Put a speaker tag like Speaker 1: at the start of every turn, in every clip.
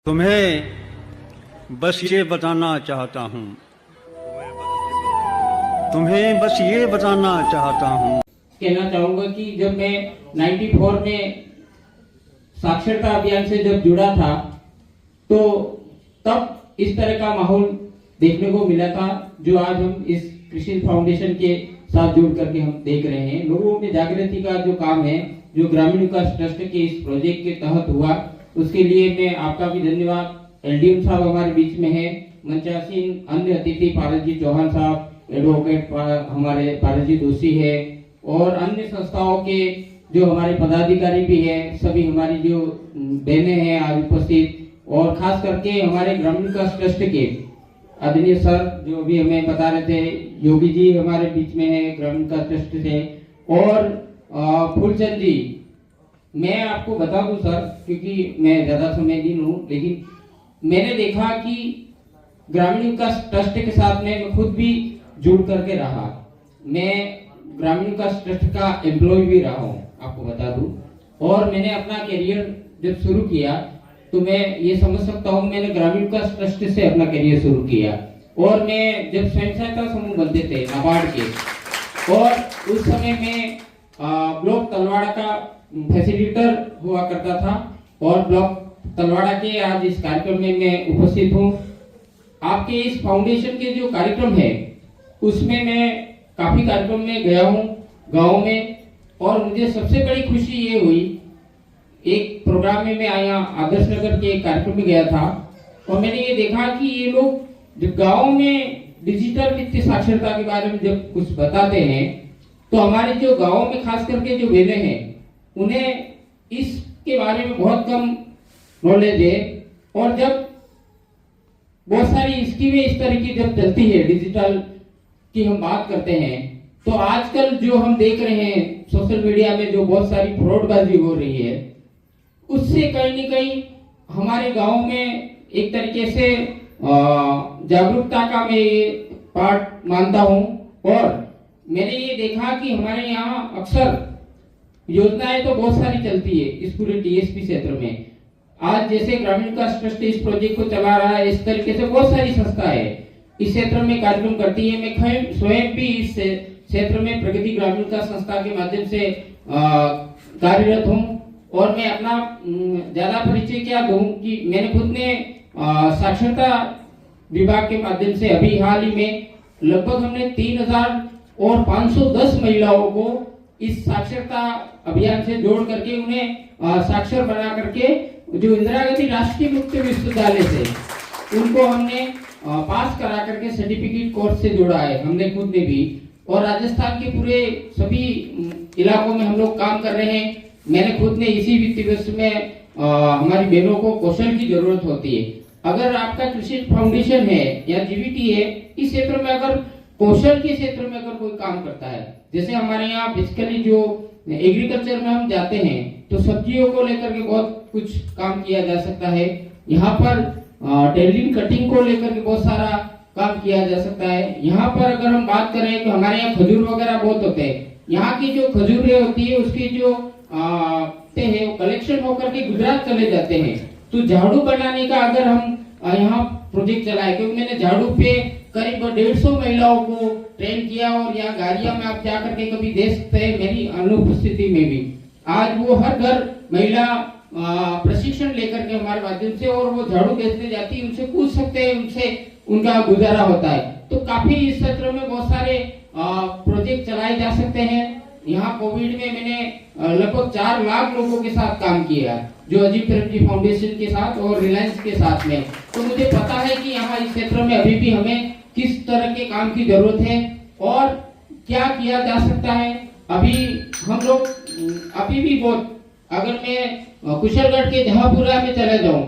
Speaker 1: तुम्हें बस ये बताना चाहता हूँ, तुम्हें बस ये बताना चाहता हूँ।
Speaker 2: कहना चाहूंगा कि जब मैं 94 में साक्षरता अभियान से जब जुड़ा था तो तब इस तरह का माहौल देखने को मिला था जो आज हम इस कृषि फाउंडेशन के साथ जुड़ करके हम देख रहे हैं। लोगों में जागृति का जो काम है जो ग्रामीण विकास ट्रस्ट के इस प्रोजेक्ट के तहत हुआ, उसके लिए मैं आपका भी धन्यवाद। एलडीएम साहब हमारे बीच में है, मंचासीन अन्य अतिथि पारस जी चौहान साहब, एडवोकेट हमारे पारस जी दोषी है और अन्य संस्थाओं के जो हमारे पदाधिकारी भी है, सभी हमारी जो बहनें हैं आज उपस्थित, और खास करके हमारे ग्रामीण विकास ट्रस्ट के आदरणीय सर जो अभी हमें बता रहे थे, योगी जी हमारे बीच में है ग्रामीण विकास ट्रस्ट से, और फूलचंद जी। मैं आपको बता दूं सर, क्योंकि मैं ज्यादा समय नहीं लूं, लेकिन मैंने देखा कि ग्रामीण विकास ट्रस्ट के साथ में मैं खुद भी जुड़ करके रहा। मैं ग्रामीण विकास ट्रस्ट का एम्प्लॉय भी रहा हूं, आपको बता दूं। और मैंने अपना करियर जब शुरू किया तो मैं ये समझ सकता हूं, मैंने ग्रामीण विकास ट्रस्ट से अपना करियर शुरू किया। और मैं जब स्वयं सहायता समूह बनते थे नाबार्ड के, और उस समय में ब्लॉक तलवाड़ा का फैसिलिटेटर हुआ करता था, और ब्लॉक तलवाड़ा के आज इस कार्यक्रम में मैं उपस्थित हूँ। आपके इस फाउंडेशन के जो कार्यक्रम है उसमें मैं काफी कार्यक्रम में गया हूँ गाँव में, और मुझे सबसे बड़ी खुशी ये हुई, एक प्रोग्राम में मैं आया आदर्श नगर के एक कार्यक्रम में गया था, और मैंने ये देखा कि ये लोग जब गाँव में डिजिटल वित्तीय साक्षरता के बारे में जब कुछ बताते हैं तो हमारे जो गाँव में खास करके जो बहने हैं उन्हें इसके बारे में बहुत कम नॉलेज है। और जब बहुत सारी स्कीमें इस तरह की जब चलती है डिजिटल की हम बात करते हैं, तो आजकल जो हम देख रहे हैं सोशल मीडिया में जो बहुत सारी फ्रॉडबाजी हो रही है, उससे कहीं न कहीं हमारे गांव में एक तरीके से जागरूकता का मैं ये पार्ट मानता हूं। और मैंने ये देखा कि हमारे यहाँ अक्सर योजनाएं तो बहुत सारी चलती है इस पूरे टीएसपी क्षेत्र में। आज जैसे ग्रामीण विकास ट्रस्ट इस प्रोजेक्ट को चला रहा है, इस तरीके से बहुत सारी संस्थाएं इस क्षेत्र में कार्यक्रम करती है। मैं स्वयं भी इस क्षेत्र में प्रगति ग्रामीण विकास संस्था के माध्यम से कार्यरत हूँ। और मैं अपना ज्यादा परिचय क्या दूं कि मैंने खुद ने साक्षरता विभाग के माध्यम से अभी हाल ही में लगभग हमने 3510 महिलाओं को इस साक्षरता अभियान से जोड़ करके उन्हें साक्षर बना करके जो इंदिरा गांधी राष्ट्रीय मुक्त विश्वविद्यालय से उनको हमने पास करा करके सर्टिफिकेट कोर्स से जोड़ा है, हमने खुद ने भी। और राजस्थान के पूरे सभी इलाकों में हम लोग काम कर रहे हैं। मैंने खुद ने इसी वित्तीय वर्ष में हमारी बहनों को कौशल की जरूरत होती है। अगर आपका कृषि फाउंडेशन है या जीवीटी है, इस क्षेत्र में अगर कौशल के क्षेत्र में अगर कोई काम करता है, जैसे हमारे यहाँ बेसिकली जो एग्रीकल्चर में हम जाते हैं तो सब्जियों को लेकर के बहुत कुछ काम किया जा सकता है। यहाँ पर टेलरिंग कटिंग को लेकर के बहुत सारा काम किया जा सकता है। यहाँ पर अगर हम बात करें तो हमारे यहाँ खजूर वगैरह बहुत होते हैं। यहाँ की जो खजूरें होती है उसकी जो है वो कलेक्शन होकर के गुजरात चले जाते हैं। तो झाड़ू बनाने का अगर हम यहाँ प्रोजेक्ट चलाए, क्योंकि मैंने झाड़ू पे करीब 150 महिलाओं को ट्रेन किया, और यहाँ गाड़िया में आप जाकर के कभी देख सकते हैं मेरी अनुपस्थिति में भी आज वो हर घर महिला प्रशिक्षण लेकर के हमारे माध्यम से, और वो झाड़ू बेचने जाती है, उनसे पूछ सकते हैं, उनसे उनका गुजारा होता है। तो काफी इस क्षेत्र में बहुत सारे प्रोजेक्ट चलाए जा सकते हैं। यहाँ कोविड में मैंने लगभग 4 लाख लोगों के साथ काम किया, जो अजीत प्रेमजी फाउंडेशन के साथ और रिलायंस के साथ में। तो मुझे पता है कि यहाँ इस क्षेत्र में अभी भी हमें किस तरह के काम की जरूरत है और क्या किया जा सकता है। अभी हम लोग अभी भी बहुत, अगर मैं कुशलगढ़ के जहापुरा में चला जाऊं,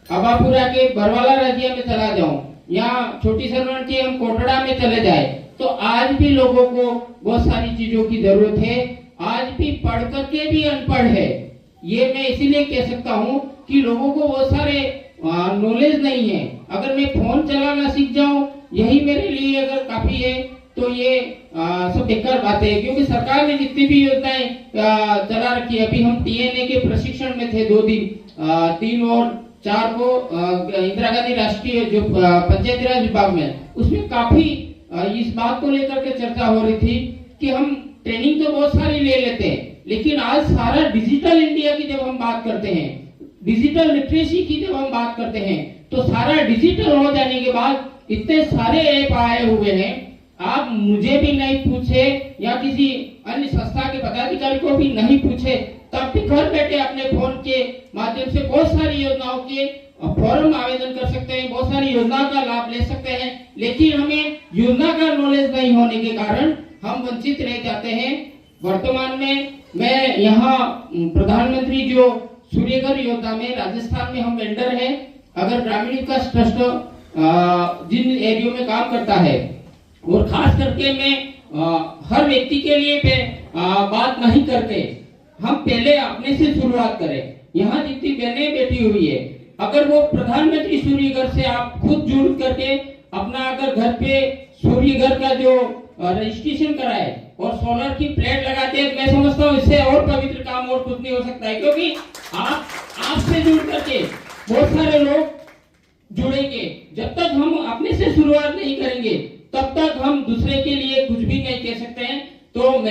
Speaker 2: अबापुरा के बरवाला राज्य में चला जाऊं, या छोटी सरवण के हम कोटड़ा में चले जाए, तो आज भी लोगों को बहुत सारी चीजों की जरूरत है। आज भी पढ़ करके भी अनपढ़ है, ये मैं इसीलिए कह सकता हूँ कि लोगों को बहुत सारे नॉलेज नहीं है। अगर मैं फोन चलाना सीख जाऊं यही मेरे लिए अगर काफी है, तो ये सब बेकार बातें है। क्योंकि सरकार ने जितनी भी योजनाएं चला रखी है, अभी हम टीएनए के प्रशिक्षण में थे 2 दिन, 3 और 4 को इंदिरा गांधी राष्ट्रीय जो पंचायती राज विभाग में, उसमें काफी इस बात को लेकर के चर्चा हो रही थी कि हम ट्रेनिंग तो बहुत सारी ले लेते हैं, लेकिन आज सारा डिजिटल इंडिया की जब हम बात करते हैं, डिजिटल लिटरेसी की जब हम बात करते हैं, तो सारा डिजिटल हो जाने के बाद इतने सारे ऐप आए हुए हैं, आप मुझे भी नहीं पूछे या किसी अन्य संस्था के पदाधिकारी को भी नहीं पूछे, तब भी घर बैठे अपने फोन के माध्यम से बहुत सारी योजनाओं के फॉर्म आवेदन कर सकते हैं, बहुत सारी योजनाओं का लाभ ले सकते हैं। लेकिन हमें योजना का नॉलेज नहीं होने के कारण हम वंचित रह जाते हैं। वर्तमान में मैं यहाँ प्रधानमंत्री जो सूर्यघर योजना में राजस्थान में हम वेंडर हैं। अगर ग्रामीण विकास ट्रस्ट जिन एरियो में काम करता है, और खास करके मैं हर व्यक्ति के लिए बात नहीं करते, हम पहले अपने से शुरुआत करें। यहाँ जितनी बहनें बैठी हुई है, अगर वो प्रधानमंत्री सूर्यघर से आप खुद जुड़ करके अपना अगर घर पे सूर्यघर का जो रजिस्ट्रेशन कराए और सोलर की प्लेट लगाते हैं, मैं समझता हूँ इससे और पवित्र काम और कुछ नहीं हो सकता है, क्योंकि आपसे जुड़ करके बहुत सारे लोग जुड़ेंगे। जब तक हम अपने से शुरुआत नहीं करेंगे, तब तक हम दूसरे के लिए कुछ भी नहीं कह सकते हैं। तो